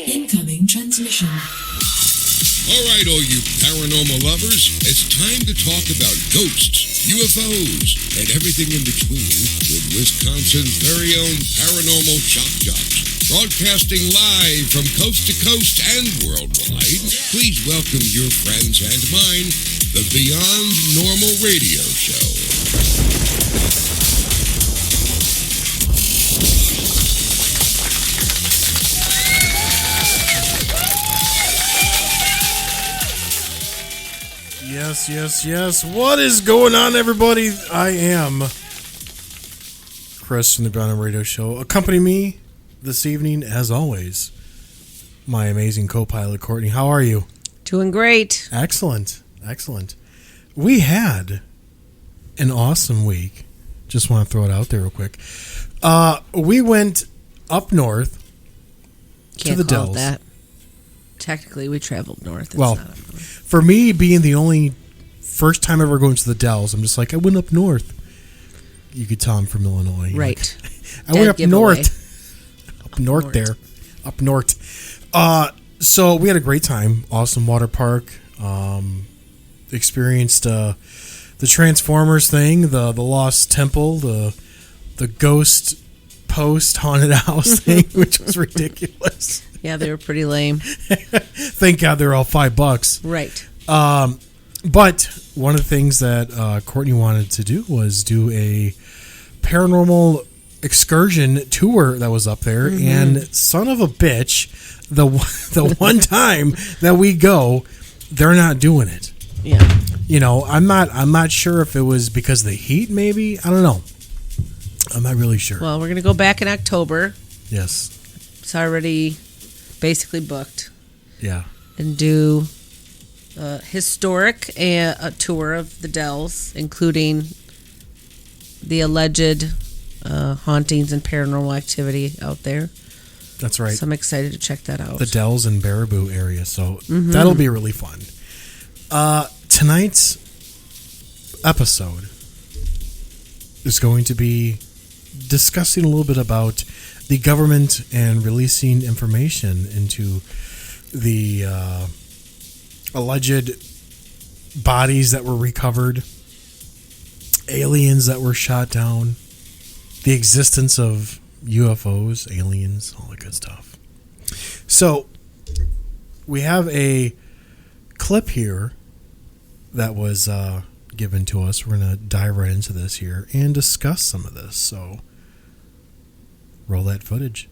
Incoming transmission. All right, all you paranormal lovers, it's time to talk about ghosts, UFOs, and everything in between with Wisconsin's very own paranormal shock jocks. Broadcasting live from coast to coast and worldwide, please welcome your friends and mine, the Beyond Normal Radio Show. Yes. What is going on, everybody? I am Chris from the Beyond Normal Radio Show. Accompany me this evening, as always, my amazing co-pilot, Courtney. How are you? Doing great. Excellent. We had an awesome week. Just want to throw it out there real quick. We went up north to the Dells. That. Technically, we traveled north. It's well, not up north. For me, being the only first time ever going to the Dells, I'm just like, I went up north. You could tell I'm from Illinois. Right. I went up north. Up north. So we had a great time. Awesome water park. Experienced the Transformers thing, the Lost Temple, the Ghost Post Haunted House thing, which was ridiculous. Yeah, they were pretty lame. Thank God they're all $5. Right. But one of the things that Courtney wanted to do was do a paranormal excursion tour that was up there, and son of a bitch, the one time that we go, they're not doing it. Yeah. You know, I'm not sure if it was because of the heat. Maybe, I don't know. I'm not really sure. Well, we're gonna go back in October. Yes. It's already basically booked. Yeah. And do historic a tour of the Dells, including the alleged hauntings and paranormal activity out there. That's right. So I'm excited to check that out. The Dells and Baraboo area, so that'll be really fun. Tonight's episode is going to be discussing a little bit about the government and releasing information into the alleged bodies that were recovered, aliens that were shot down, the existence of UFOs, aliens, all that good stuff. So we have a clip here that was given to us. We're going to dive right into this here and discuss some of this. So roll that footage.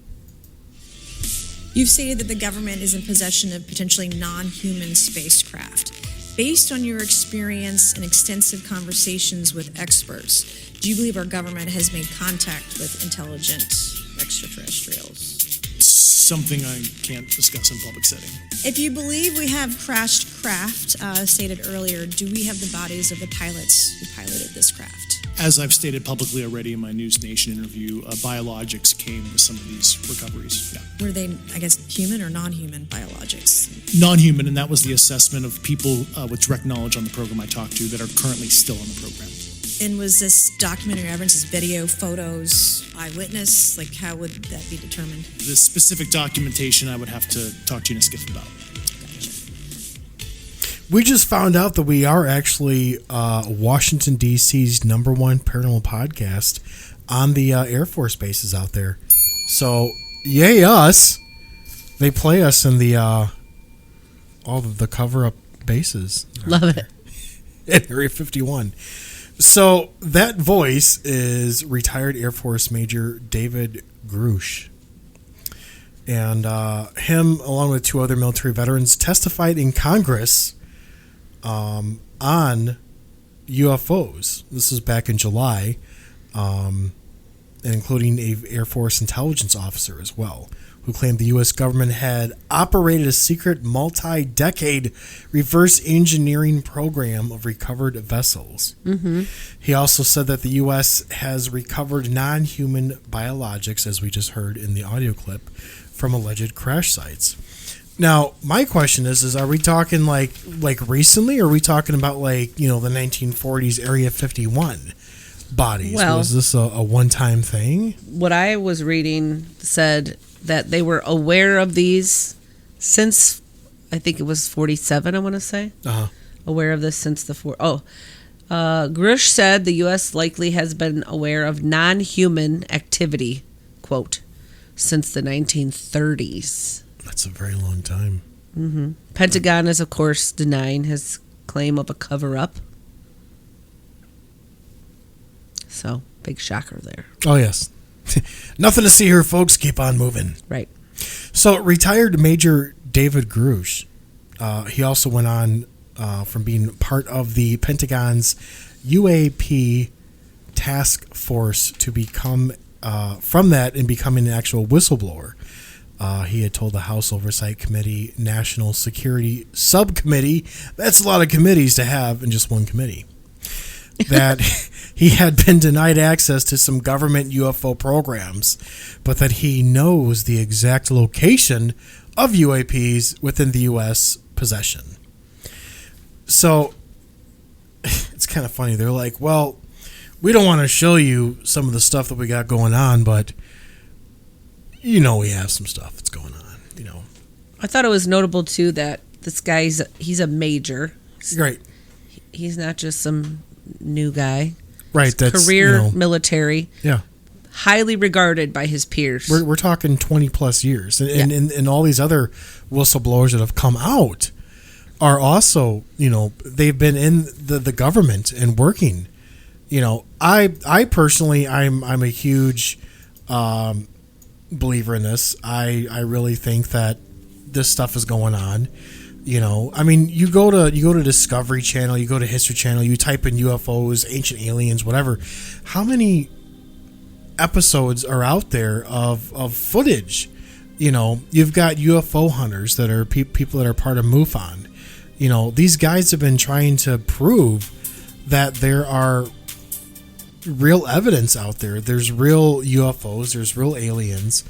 You've stated that the government is in possession of potentially non-human spacecraft. Based on your experience and extensive conversations with experts, do you believe our government has made contact with intelligent extraterrestrials? Something I can't discuss in public setting. If you believe we have crashed craft, stated earlier, do we have the bodies of the pilots who piloted this craft? As I've stated publicly already in my News Nation interview, biologics came with some of these recoveries. Yeah. Were they, I guess, human or non-human biologics? Non-human, and that was the assessment of people with direct knowledge on the program I talked to that are currently still on the program. And was this documentary evidence, this video, photos, eyewitness? Like, how would that be determined? The specific documentation I would have to talk to you in a skiff about. We just found out that we are actually Washington, D.C.'s #1 paranormal podcast on the Air Force bases out there. So, yay us. They play us in the all of the cover-up bases. Love it. At Area 51. So, that voice is retired Air Force Major David Grush. And him, along with 2 other military veterans, testified in Congress on UFOs. This was back in July, and including an Air Force intelligence officer as well, who claimed the U.S. government had operated a secret multi-decade reverse engineering program of recovered vessels. He also said that the U.S. has recovered non-human biologics, as we just heard in the audio clip, from alleged crash sites. Now, my question is are we talking like recently, or are we talking about the 1940s Area 51 bodies? Well, was this a one-time thing? What I was reading said that they were aware of these since, I think it was 47, I want to say. Uh-huh. Aware of this since the Grush said the U.S. likely has been aware of non-human activity, quote, since the 1930s. That's a very long time. Mm-hmm. Pentagon is, of course, denying his claim of a cover-up. So, big shocker there. Oh, yes. Nothing to see here, folks. Keep on moving. Right. So, retired Major David Grush, he also went on from being part of the Pentagon's UAP task force to become, from that and becoming an actual whistleblower. He had told the House Oversight Committee National Security Subcommittee, that's a lot of committees to have in just one committee, that he had been denied access to some government UFO programs, but that he knows the exact location of UAPs within the U.S. possession. So it's kind of funny. They're like, well, we don't want to show you some of the stuff that we got going on, but we have some stuff that's going on, I thought it was notable, too, that this guy, he's a major. Right. He's not just some new guy. Right. That's career military. Yeah. Highly regarded by his peers. We're talking 20 plus years. And all these other whistleblowers that have come out are also, they've been in the government and working. I personally, I'm a huge believer in this. I really think that this stuff is going on. You go to Discovery Channel, you go to History Channel, you type in UFOs, ancient aliens, whatever. How many episodes are out there of footage? You've got UFO hunters that are people that are part of MUFON. These guys have been trying to prove that there are real evidence out there. There's real UFOs, there's real aliens,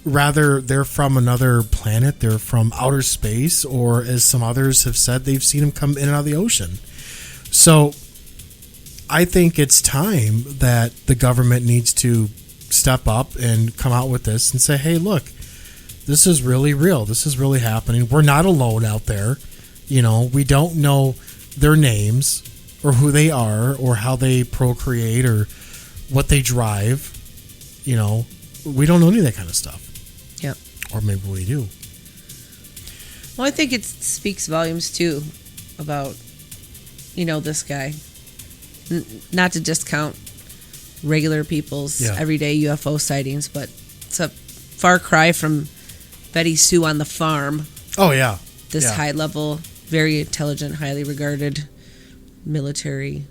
rather they're from another planet, they're from outer space, or as some others have said, they've seen them come in and out of the ocean. So I think it's time that the government needs to step up and come out with this and say, hey, look, this is really real. This is really happening. We're not alone out there. We don't know their names or who they are or how they procreate or what they drive. We don't know any of that kind of stuff. Yep. Or maybe we do. Well, I think it speaks volumes, too, about, this guy. Not to discount regular people's everyday UFO sightings, but it's a far cry from Betty Sue on the farm. Oh, yeah. This high-level, very intelligent, highly regarded military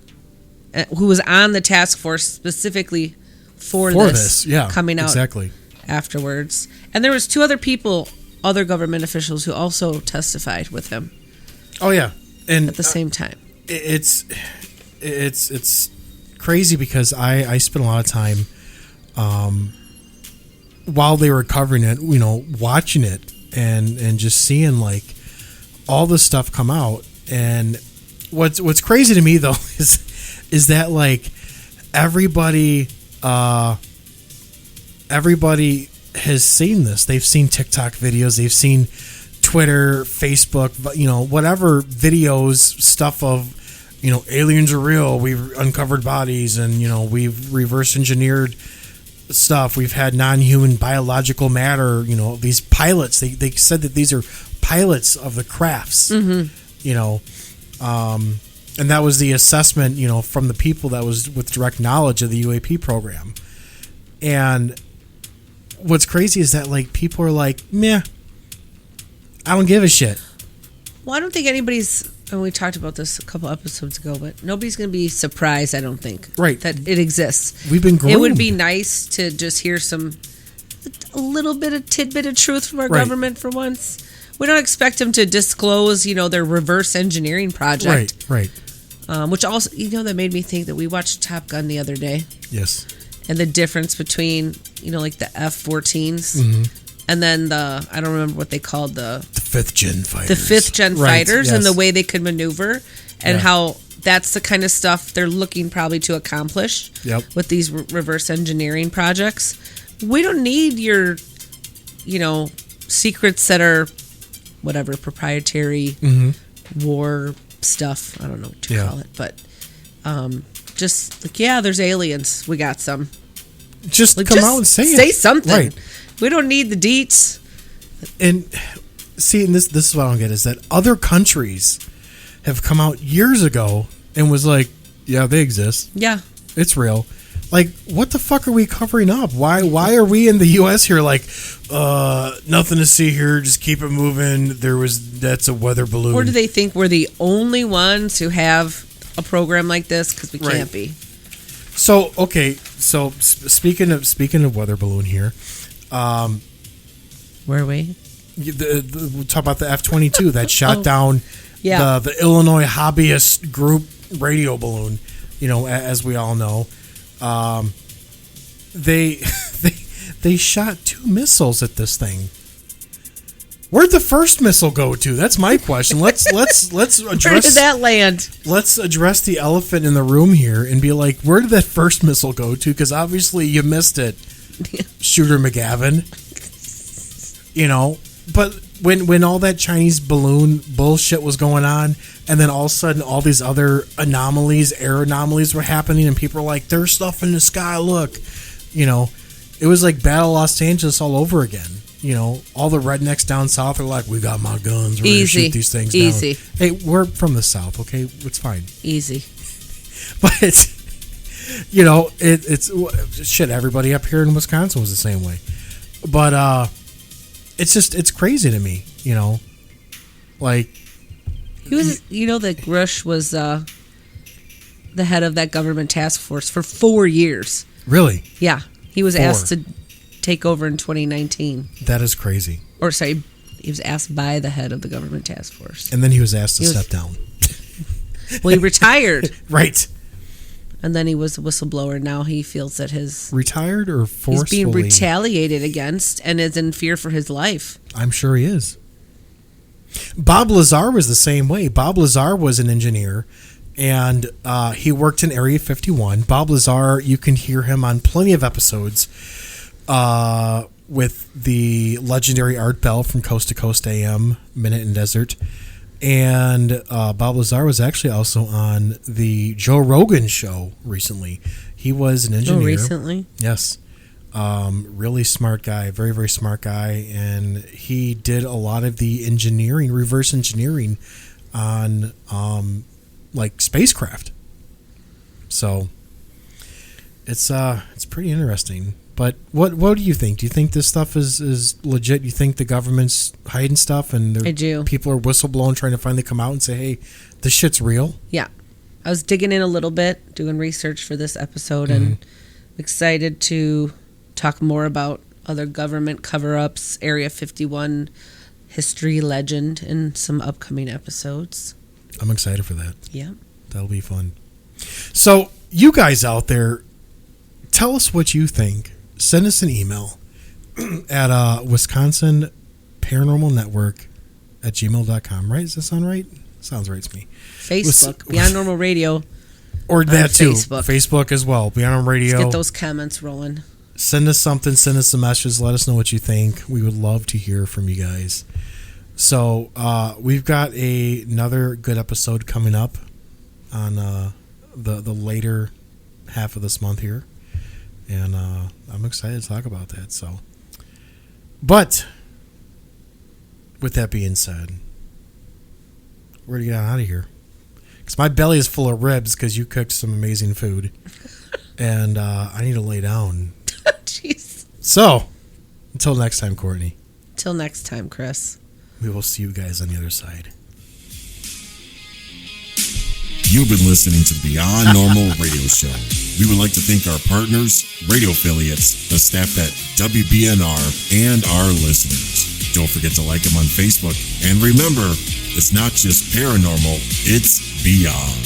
who was on the task force specifically for this coming out exactly afterwards. And there was 2 other people, other government officials, who also testified with him. Oh, yeah. And at the same time. It's crazy because I spent a lot of time while they were covering it, watching it and just seeing like all this stuff come out. And what's crazy to me though is that like everybody has seen this. They've seen TikTok videos, they've seen Twitter, Facebook, whatever videos, stuff of aliens are real, we've uncovered bodies, and we've reverse engineered stuff, we've had non-human biological matter, these pilots, they said that these are pilots of the crafts. And that was the assessment from the people that was with direct knowledge of the UAP program. And what's crazy is that like people are like, meh, I don't give a shit. Well, I don't think anybody's, and we talked about this a couple episodes ago, but nobody's going to be surprised, I don't think, right, that it exists. We've been groomed. It would be nice to just hear a little bit of tidbit of truth from our government for once. We don't expect them to disclose, their reverse engineering project. Right. Which also, that made me think that we watched Top Gun the other day. Yes. And the difference between, like the F-14s and then I don't remember what they called the 5th gen fighters. The 5th gen fighters and the way they could maneuver and how that's the kind of stuff they're looking probably to accomplish with these reverse engineering projects. We don't need your secrets that are whatever, proprietary war stuff. I don't know what to call it, but just like, there's aliens. We got some. Just come out and say it. Say something. Right. We don't need the deets. And see, and this is what I don't get, is that other countries have come out years ago and was like, yeah, they exist. Yeah. It's real. Like, what the fuck are we covering up? Why are we in the U.S. here like, nothing to see here, just keep it moving. That's a weather balloon. Or do they think we're the only ones who have a program like this? Because we can't be. So, okay, so speaking of weather balloon here, where are we? We'll talk about the F-22 that shot down the Illinois hobbyist group radio balloon. As we all know, they shot 2 missiles at this thing. Where'd the first missile go to? That's my question. Let's address. Where did that land? Let's address the elephant in the room here and be like, where did that first missile go to? Because obviously you missed it, Shooter McGavin. But when all that Chinese balloon bullshit was going on, and then all of a sudden all these other air anomalies were happening, and people were like, there's stuff in the sky, look. It was like Battle Los Angeles all over again. All the rednecks down south are like, we got my guns, we're going to shoot these things down. Hey, we're from the south, okay? It's fine. Easy. But it's shit, everybody up here in Wisconsin was the same way. But it's crazy to me, like he was, that Grush was the head of that government task force for 4 years. Really? Yeah, he was asked to take over in 2019. That is crazy. Or sorry, he was asked by the head of the government task force, and then he was asked to step down. Well, he retired. Right. And then he was a whistleblower. Now he feels that his... Retired or forcefully... He's being retaliated against and is in fear for his life. I'm sure he is. Bob Lazar was the same way. Bob Lazar was an engineer, and he worked in Area 51. Bob Lazar, you can hear him on plenty of episodes with the legendary Art Bell from Coast to Coast AM, Minute and Desert. And Bob Lazar was actually also on the Joe Rogan show recently. He was an engineer. Oh, recently? Yes. Really smart guy, very, very smart guy. And he did a lot of the engineering, reverse engineering on like spacecraft. So it's pretty interesting. But what do you think? Do you think this stuff is legit? You think the government's hiding stuff and I do. People are whistleblowing, trying to finally come out and say, hey, this shit's real? Yeah. I was digging in a little bit, doing research for this episode, and excited to talk more about other government cover-ups, Area 51 history legend in some upcoming episodes. I'm excited for that. Yeah. That'll be fun. So you guys out there, tell us what you think. Send us an email at Wisconsin Paranormal Network at gmail.com. Right? Does that sound right? Sounds right to me. Facebook, Beyond Normal Radio. Or that too. Facebook. Facebook as well. Beyond Normal Radio. Let's get those comments rolling. Send us something. Send us a message. Let us know what you think. We would love to hear from you guys. So we've got another good episode coming up on the later half of this month here. And I'm excited to talk about that. So, but with that being said, we're going to get out of here. Because my belly is full of ribs because you cooked some amazing food. And I need to lay down. Jeez. So, until next time, Courtney. Till next time, Chris. We will see you guys on the other side. You've been listening to the Beyond Normal Radio Show. We would like to thank our partners, radio affiliates, the staff at WBNR, and our listeners. Don't forget to like them on Facebook. And remember, it's not just paranormal, it's beyond.